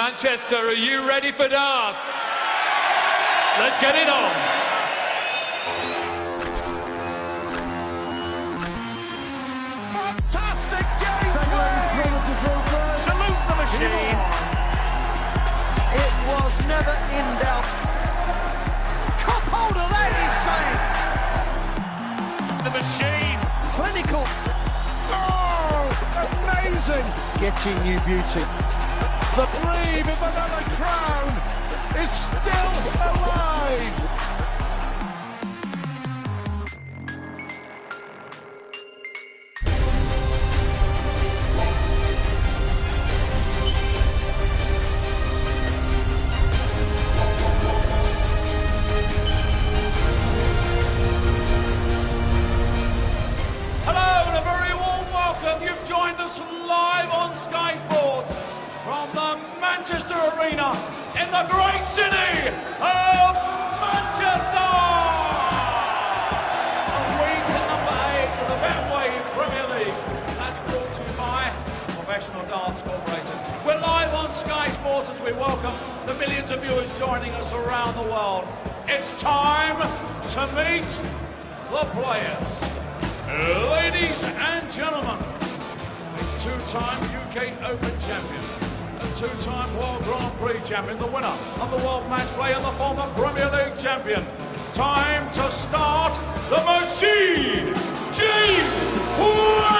Manchester, are you ready for darts? Let's get it on. Fantastic game! Salute the machine. It was never in doubt. Cup holder, that is saying. The machine. Clinical. Oh, amazing. Getting new beauty. The dream of another crown is still alive. Hello and a very warm welcome. You've joined us live on Sky Sports from the Manchester Arena in the great city of Manchester. A week in number 8 of the Betway Premier League. That's brought to you by Professional Darts Corporation. We're live on Sky Sports as we welcome the millions of viewers joining us around the world. It's time to meet the players. Ladies and gentlemen, a two-time UK Open champion, a two-time World Grand Prix champion, the winner of the World Match Play and the former Premier League champion. Time to start the machine, Gerwen!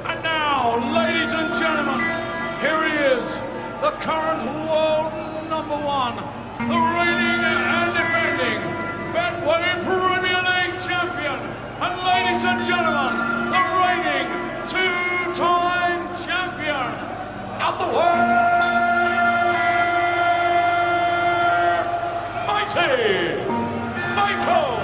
And now, ladies and gentlemen, here he is, the current world number 1, the reigning and defending Betway Premier League champion, and ladies and gentlemen, the reigning two-time champion of the world, mighty Michael.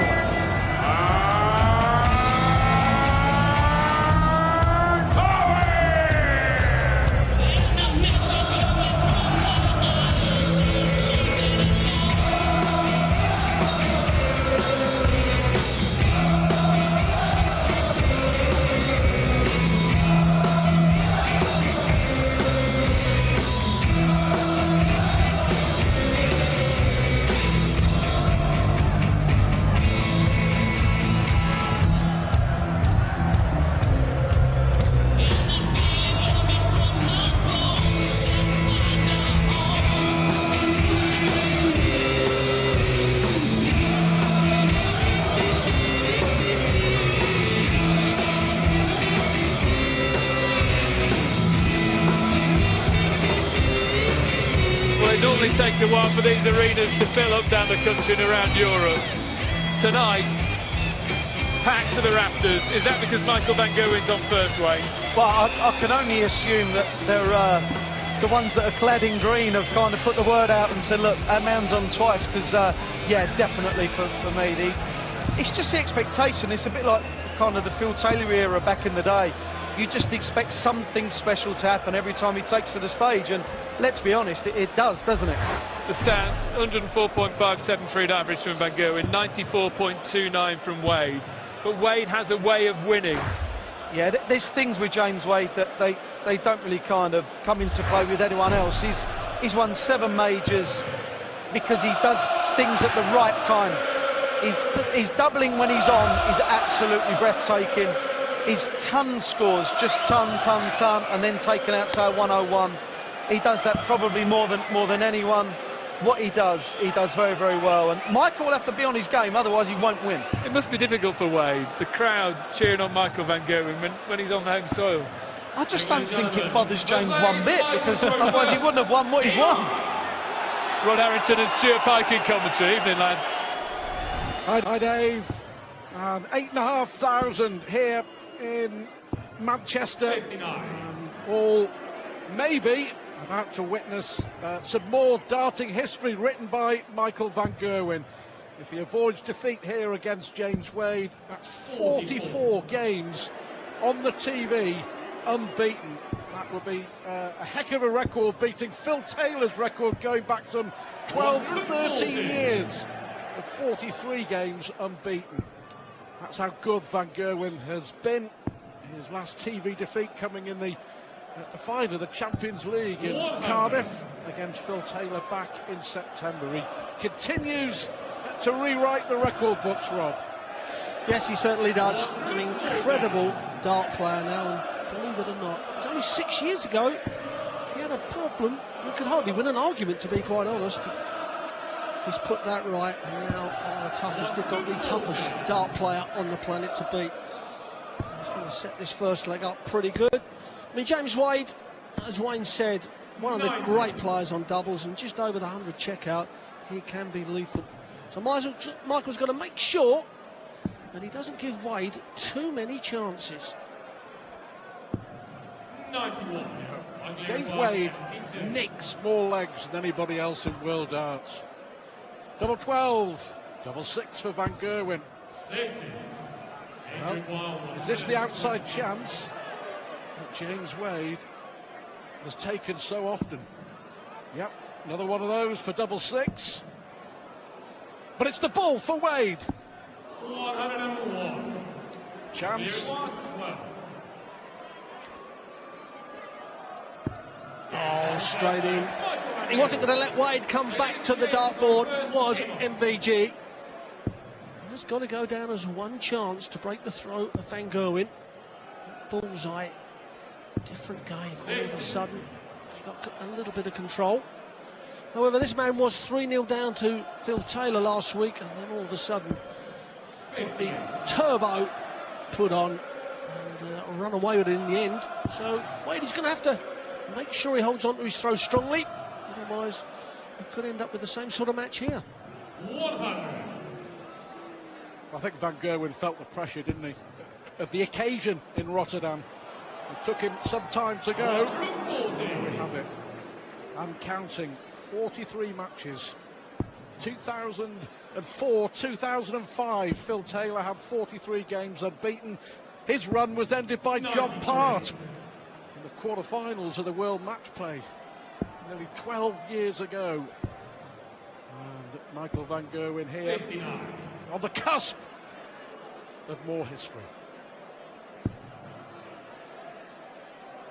It normally takes a while for these arenas to fill up down the country and around Europe. Tonight, packed to the rafters. Is that because Michael Van Gerwen's on first wing? Well, I can only assume that they're the ones that are clad in green have kind of put the word out and said, look, our man's on twice, because, yeah, definitely for me. It's just the expectation. It's a bit like kind of the Phil Taylor era back in the day. you just expect something special to happen every time he takes to the stage, and let's be honest, it does, doesn't it? The stats: 104.573 average from Van Gerwen, 94.29 from Wade. But Wade has a way of winning. Yeah, there's things with James Wade that they don't really kind of come into play with anyone else. He's won 7 majors because he does things at the right time. He's doubling when he's on is absolutely breathtaking. His ton scores, just ton, and then taken out to 101. He does that probably more than anyone. What he does very, very well. And Michael will have to be on his game, otherwise he won't win. It must be difficult for Wade, the crowd cheering on Michael Van Gerwen when he's on home soil. I just don't think it bothers James one bit, because otherwise he wouldn't have won what he's won. Rod Harrington and Stuart Pike in commentary. Evening, lads. Hi Dave. 8,500 here in Manchester. All maybe about to witness some more darting history written by Michael Van Gerwen. If he avoids defeat here against James Wade, that's 44 games on the TV unbeaten. That would be a heck of a record, beating Phil Taylor's record going back some 12-13 years of 43 games unbeaten. That's how good Van Gerwen has been. His last TV defeat coming in the final of the Champions League in Cardiff against Phil Taylor back in September. He continues to rewrite the record books, Rob. Yes, he certainly does. An incredible dart player now, and believe it or not, it was only 6 years ago he had a problem. He could hardly win an argument, to be quite honest. He's put that right, and now the toughest, if not the toughest dart player on the planet to beat. He's going to set this first leg up pretty good. I mean, James Wade, as Wayne said, one of the great players on doubles, and just over the 100 checkout, he can be lethal. So Michael's got to make sure that he doesn't give Wade too many chances. 91. James Wade nicks more legs than anybody else in world darts. Double 12, double 6 for Van Gerwen. 60. Well, is this the outside chance that James Wade has taken so often? Yep, another one of those for double 6. But it's the ball for Wade. 101. Chance. Oh, straight in. He wasn't going to let Wade come back to the dartboard, was MVG. Has got to go down as one chance to break the throat of Van Gerwen. Bullseye, different game. All of a sudden, he got a little bit of control. However, this man was 3-0 down to Phil Taylor last week, and then all of a sudden, got the turbo put on and run away with it in the end. So Wade is going to have to make sure he holds on to his throw strongly. Otherwise, we could end up with the same sort of match here. 100. I think Van Gerwen felt the pressure, didn't he, of the occasion in Rotterdam. It took him some time to go. There we have it. And counting, 43 matches. 2004, 2005, Phil Taylor had 43 games unbeaten. His run was ended by John Part in the quarterfinals of the World Match Play nearly 12 years ago. And Michael Van Gerwen here 59. on the cusp of more history.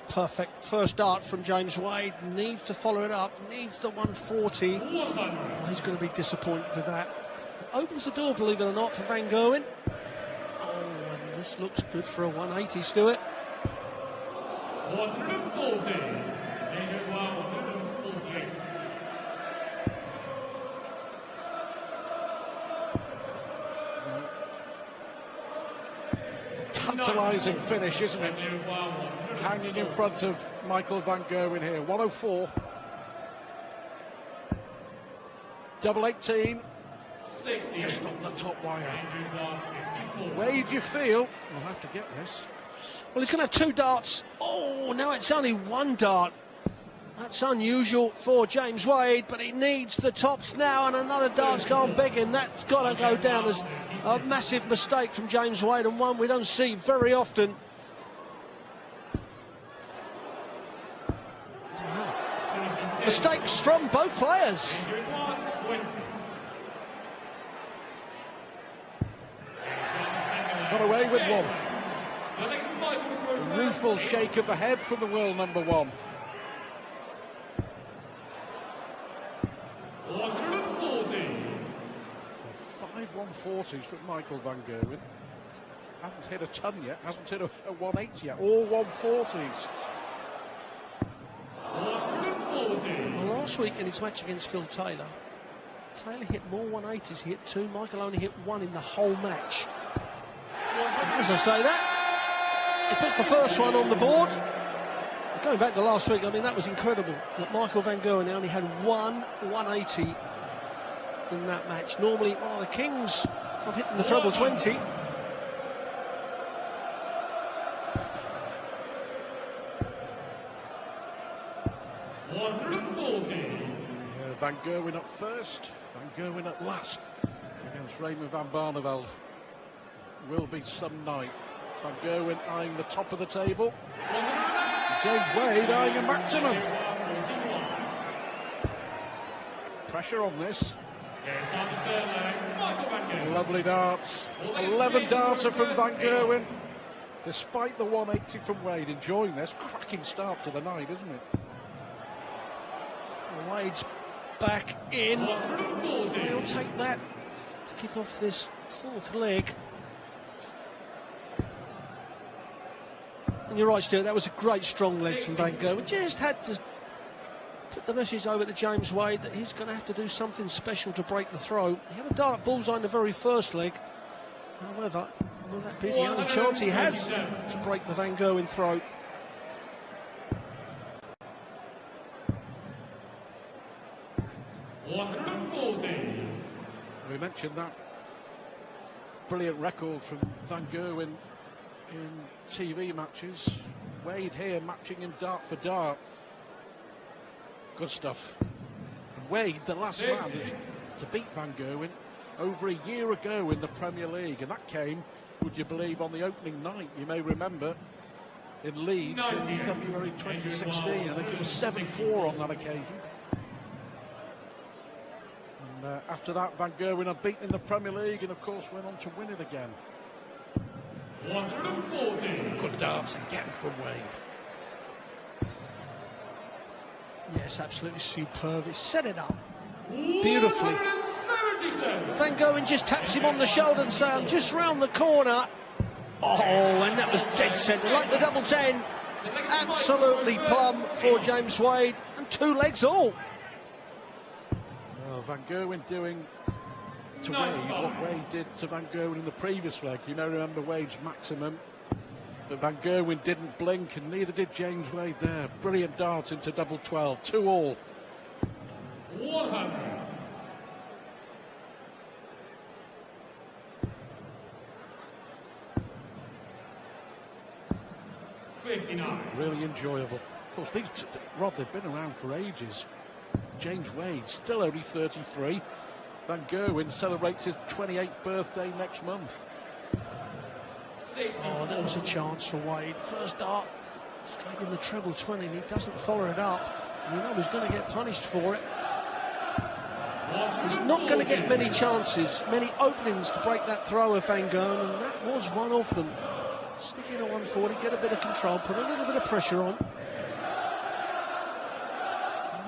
Perfect first dart from James Wade. Needs to follow it up. Needs the 140. 100. Oh, he's going to be disappointed with that. It opens the door, believe it or not, for Van Gerwen. Oh, and this looks good for a 180, Stuart. 140. 148. Tantalising finish, isn't it? Hanging in front of Michael Van Gerwen here. 104. Double 18. 60. Just on the top wire. Wade, you feel? We'll have to get this. Well, he's going to have 2 darts. Oh, now it's only 1 dart. That's unusual for James Wade, but he needs the tops now, and another dart's gone begging. That's got to go down as a massive mistake from James Wade, and one we don't see very often. Mistakes from both players. Got away with one. A rueful shake of the head from the world number one. 5 140s from Michael van Gerwen. Hasn't hit a ton yet, hasn't hit a 180 yet, all 140s. Well, last week in his match against Phil Taylor, Taylor hit more 180s, he hit 2, Michael only hit 1 in the whole match. As I say that, he puts the first one on the board. Going back to last week, I mean, that was incredible, that Michael van Gerwen only had 1 180 in that match. Normally, one of the kings of hitting the treble 20. Van Gerwen up first, Van Gerwen at last against Raymond van Barneveld. Will be some night. Van Gerwen eyeing the top of the table. James Wade eyeing a maximum. Pressure on this. Lovely darts. 11 darter from Van Gerwen. Despite the 180 from Wade, enjoying this. Cracking start to the night, isn't it? Wade's back in. He'll take that to kick off this fourth leg. And you're right, Stuart, that was a great strong leg from Van Gerwen. Just had to put the message over to James Wade that he's going to have to do something special to break the throw. He had a dart at bullseye in the very first leg. However, will that be the only chance he has to break the Van Gerwen throw? We mentioned that brilliant record from Van Gerwen in TV matches. Wade here matching him dart for dart. Good stuff. And Wade, the last man to beat Van Gerwen over a year ago in the Premier League, and that came, would you believe, on the opening night. You may remember in Leeds in February 2016. I think it was 7-4 on that occasion. After that, Van Gerwen had beaten in the Premier League and, of course, went on to win it again. 140. Good darts again from Wade. Yes, absolutely superb. He set it up beautifully. Van Gerwen just taps him on the shoulder and says, I'm just round the corner. Oh, and that was dead centre, like the double 10. Absolutely plumb for James Wade, and 2 legs all. Van Gerwen doing to Wade what Wade did to Van Gerwen in the previous leg. You may remember Wade's maximum, but Van Gerwen didn't blink, and neither did James Wade there. Brilliant darts into double 12, 2 all. 100. Really enjoyable. Of course, these Rod, they've been around for ages. James Wade, still only 33. Van Gerwen celebrates his 28th birthday next month. Oh, there was a chance for Wade. First dart, straight in the treble 20, and he doesn't follow it up. You know he's going to get punished for it. He's not going to get many chances, many openings to break that throw of Van Gerwen, and that was one of them. Stick it at 140, get a bit of control, put a little bit of pressure on.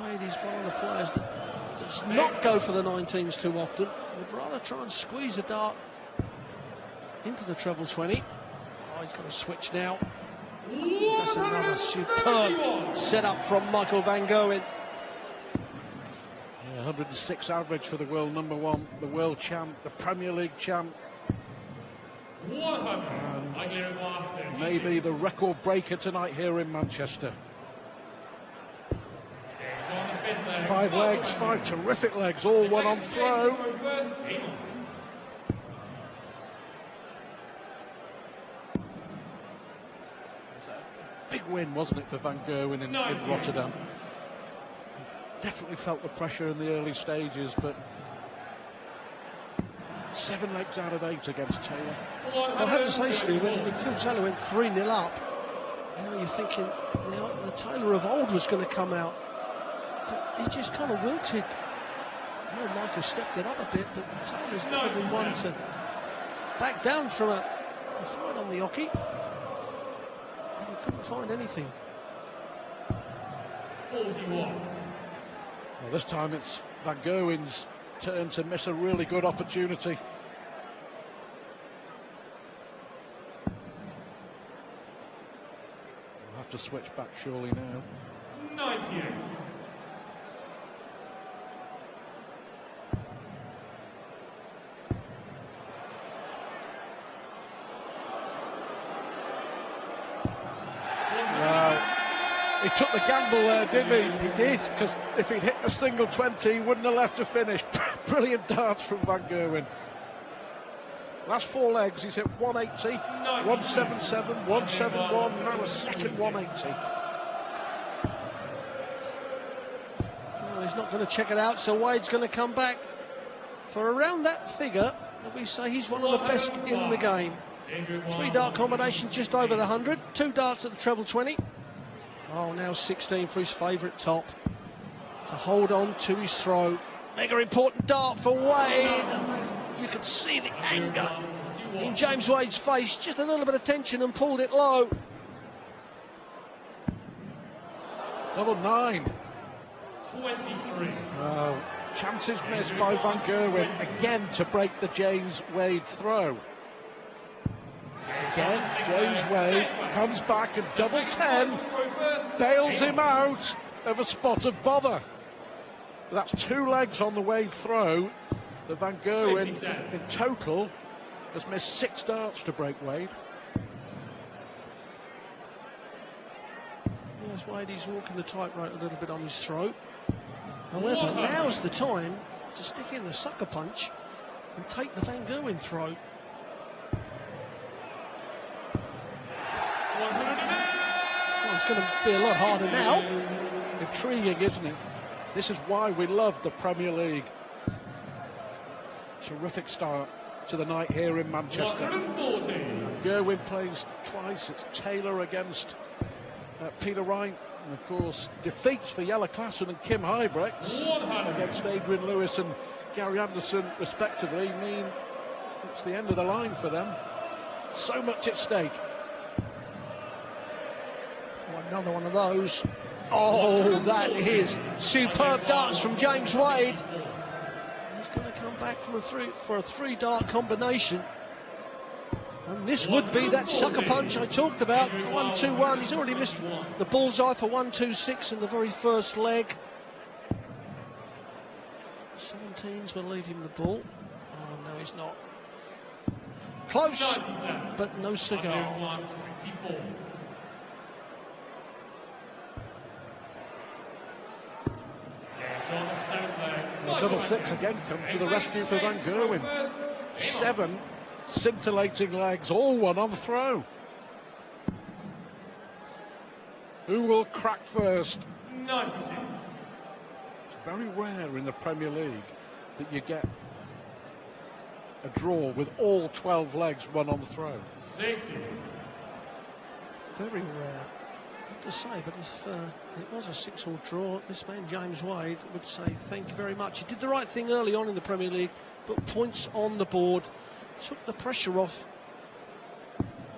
Wade is one of the players that does not go for the 19s too often. Would rather try and squeeze a dart into the treble 20. Oh, he's got to switch now. That's another superb setup from Michael van Gerwen. Yeah, 106 average for the world number one, the world champ, the Premier League champ. Maybe the record breaker tonight here in Manchester. 5 legs, 5 terrific legs, all one on throw. Big win, wasn't it, for Van Gerwen in Rotterdam? Definitely felt the pressure in the early stages, but 7 legs out of 8 against Taylor. I have to say, Stu, when Phil Taylor went 3-0 up, you know, you're thinking the Taylor of old was going to come out. But he just kind of wilted. Oh, Michael stepped it up a bit, but Taylor's not even one to back down from a fight on the hockey. And he couldn't find anything. 41. Well, this time it's Van Gerwen's turn to miss a really good opportunity. We'll have to switch back surely now. 98. He took the gamble there, didn't he? He did. Because if he'd hit a single 20, he wouldn't have left to finish. Brilliant darts from Van Gerwen. Last 4 legs, he's hit 180, 177, 171, now a second 180. Well, he's not going to check it out, so Wade's going to come back for around that figure that we say he's one of the best in the game. 3 dart combination just over the 100, 2 darts at the treble 20. Oh, now 16 for his favourite top to hold on to his throw. Mega important dart for Wade. You can see the anger in James Wade's face. Just a little bit of tension and pulled it low. Double 9. 23. Chances missed by Van Gerwen again to break the James Wade throw. Again, James Wade comes back and double 10, bails him out of a spot of bother. That's 2 legs on the Wade throw. The Van Gerwen in total has missed 6 darts to break Wade. Yes, Wade, he's walking the tightrope a little bit on his throw. However, now's the time to stick in the sucker punch and take the Van Gerwen throw. Well, it's going to be a lot harder now. Intriguing, isn't it? This is why we love the Premier League. Terrific start to the night here in Manchester. Gerwen plays twice. It's Taylor against Peter Wright. And of course, defeats for Jelle Klassen and Kim Huybrechts against Adrian Lewis and Gary Anderson, respectively, mean it's the end of the line for them. So much at stake. Oh, another one of those. Oh, that is superb darts from James Wade. He's going to come back from for a 3 dart combination. And this would be that sucker punch I talked about. 1-2-1. He's already missed the bullseye for 1-2-6 in the very first leg. 17's will leave him the ball. Oh, no, he's not. Close, but no cigar. The double 6 again comes to the rescue for Van Gerwen. 7 scintillating legs, all one on the throw. Who will crack first? 96. It's very rare in the Premier League that you get a draw with all 12 legs, one on the throw. 60. Very rare, I have to say, but if it was a 6-all draw, this man James Wade would say thank you very much. He did the right thing early on in the Premier League, put points on the board, took the pressure off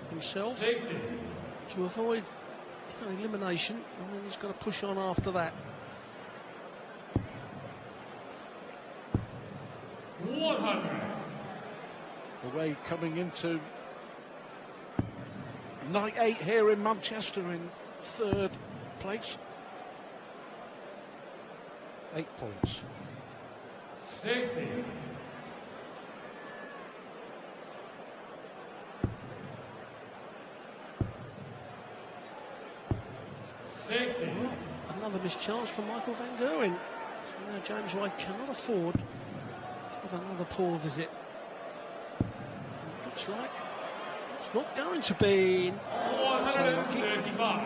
himself 60. to avoid elimination, and then he's got to push on after that. 100. Wade coming into night 8 here in Manchester in 3rd place. 8 points. 60. 60. Another missed chance for Michael Van Gerwen. So now James Wade cannot afford to have another poor visit. It looks like it's not going to be. So 135.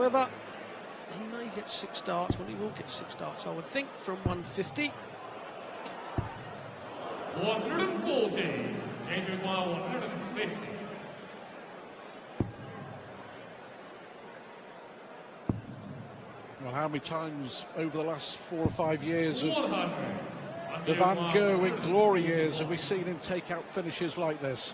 however, he may get 6 darts. Well, he will get 6 darts, I would think, from 150. 140. James require 150. Well, how many times over the last 4 or 5 years of the Van Gerwen glory years have we seen him take out finishes like this?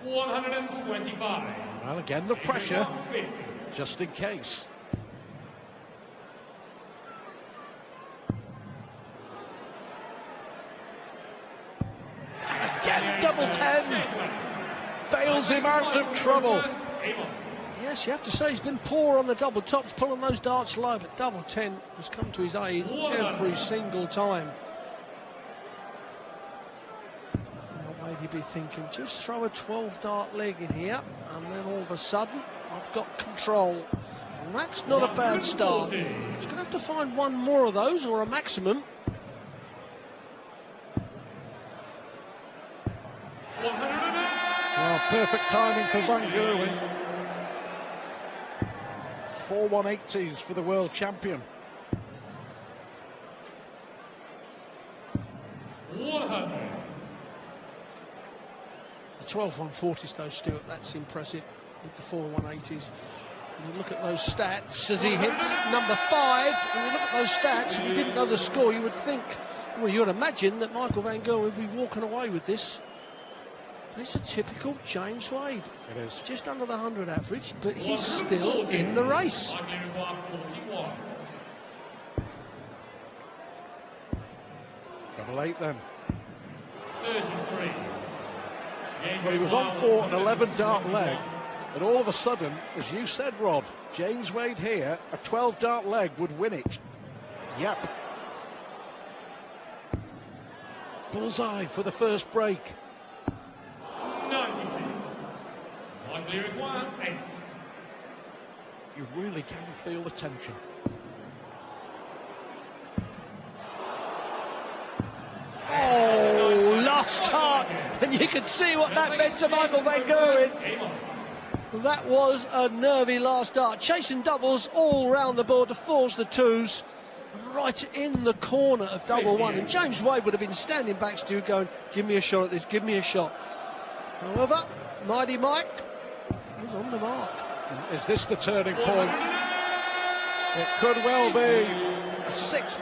$125. Well, again, the pressure, just in case. Again, double 10. Bails him out of trouble. Yes, you have to say he's been poor on the double tops, pulling those darts low, but double 10 has come to his aid every single time. What would he be thinking? Just throw a 12-dart leg in here, and then all of a sudden, I've got control. And that's not a bad start. He's going to have to find one more of those, or a maximum. Well, perfect timing for Van Gerwen. 4 180s for the world champion. 100. The 12 140s though, Stuart, that's impressive with the 4 180s. And you look at those stats as he hits number 5, and you look at those stats, if you didn't know the score, you would think, well, you would imagine that Michael Van Gerwen would be walking away with this. But it's a typical James Wade. It is. Just under the 100 average, but he's still in the race. Double 8 then. 33. Well, he was on for an 11-dart leg, and all of a sudden, as you said, Rod, James Wade here, a 12-dart leg would win it. Yep. Bullseye for the first break. 96. Likely require 8. You really can feel the tension. Oh, last start, and you can see what that meant to Michael Van Gerwen. That was a nervy last start, chasing doubles all round the board to force the 2s right in the corner of double 1, and James Wade would have been standing back, Stu, going, give me a shot at this, give me a shot. However, Mighty Mike was on the mark. Is this the turning point? It could well be a 6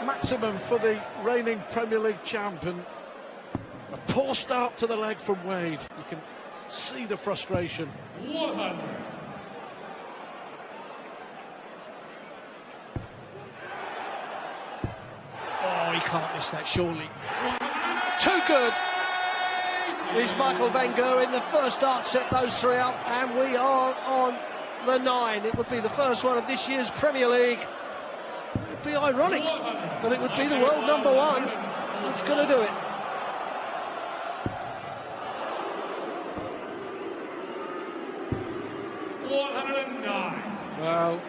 maximum for the reigning Premier League champion. A poor start to the leg from Wade. You can see the frustration. 100. Oh, he can't miss that, surely. Too good. Is Michael Van Gerwen. The first dart set those 3 out, and we are on the 9. It would be the first one of this year's Premier League. It would be ironic that it would be the world number 1 that's going to do it. Well,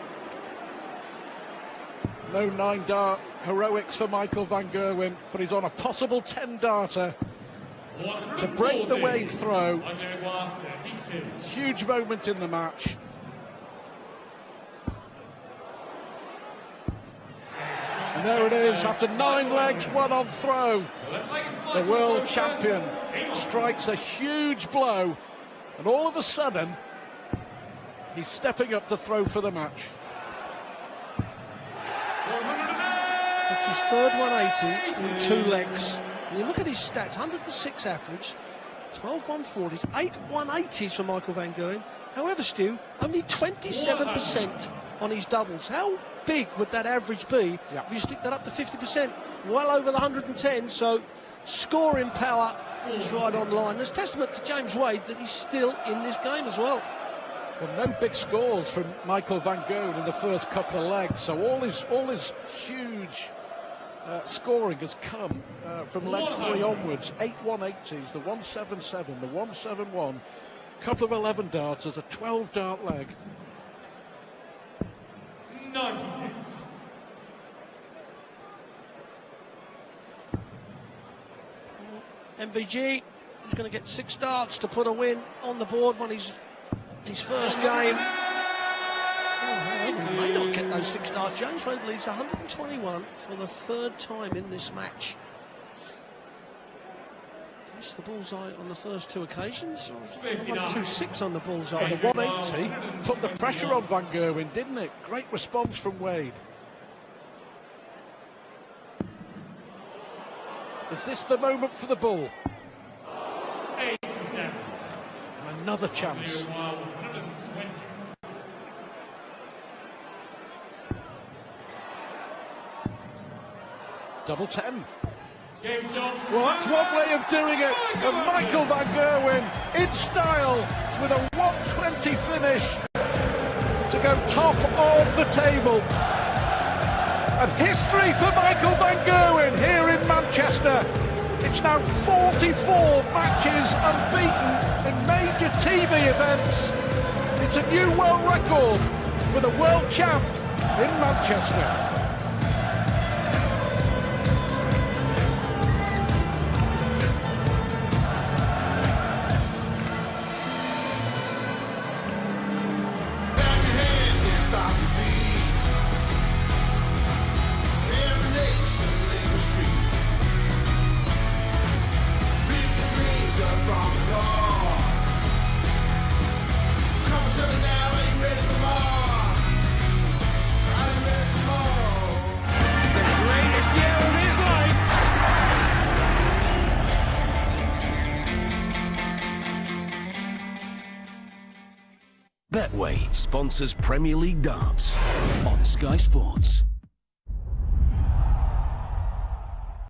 no 9-dart heroics for Michael Van Gerwen, but he's on a possible 10-darter to break the Wade throw. Huge moment in the match. And there it is, after 9 legs, 1 on throw. The world champion strikes a huge blow, and all of a sudden, he's stepping up to throw for the match. It's his third 180 in 2 legs. And you look at his stats, 106 average, 12 140s, 8 180s for Michael Van Gerwen. However, Stu, only 27% on his doubles. How big would that average be if you stick that up to 50%? Well over the 110, so scoring power is right on line. There's testament to James Wade that he's still in this game as well. Well, no big scores from Michael Van Gerwen in the first couple of legs, so all his huge scoring has come from leg 3 onwards. 8 180s, the 177, the 171, couple of 11 darters, a 12-dart leg. 96. MVG is going to get 6 darts to put a win on the board on his first game. He may not get those 6 darts. James Wade leads 121 for the 3rd time in this match. Missed the bullseye on the first two occasions. 59. 1-2-6 on the bullseye. The 180 put the pressure on Van Gerwen, didn't it? Great response from Wade. Is this the moment for the bull? 87. And another chance. 120. Double 10. Game's on. Well, that's one way of doing it. And Michael Van Gerwen in style with a 120 finish to go top of the table. And history for Michael Van Gerwen here in Manchester. It's now 44 matches unbeaten in major TV events. It's a new world record for the world champ in Manchester. Betway sponsors Premier League Darts on Sky Sports.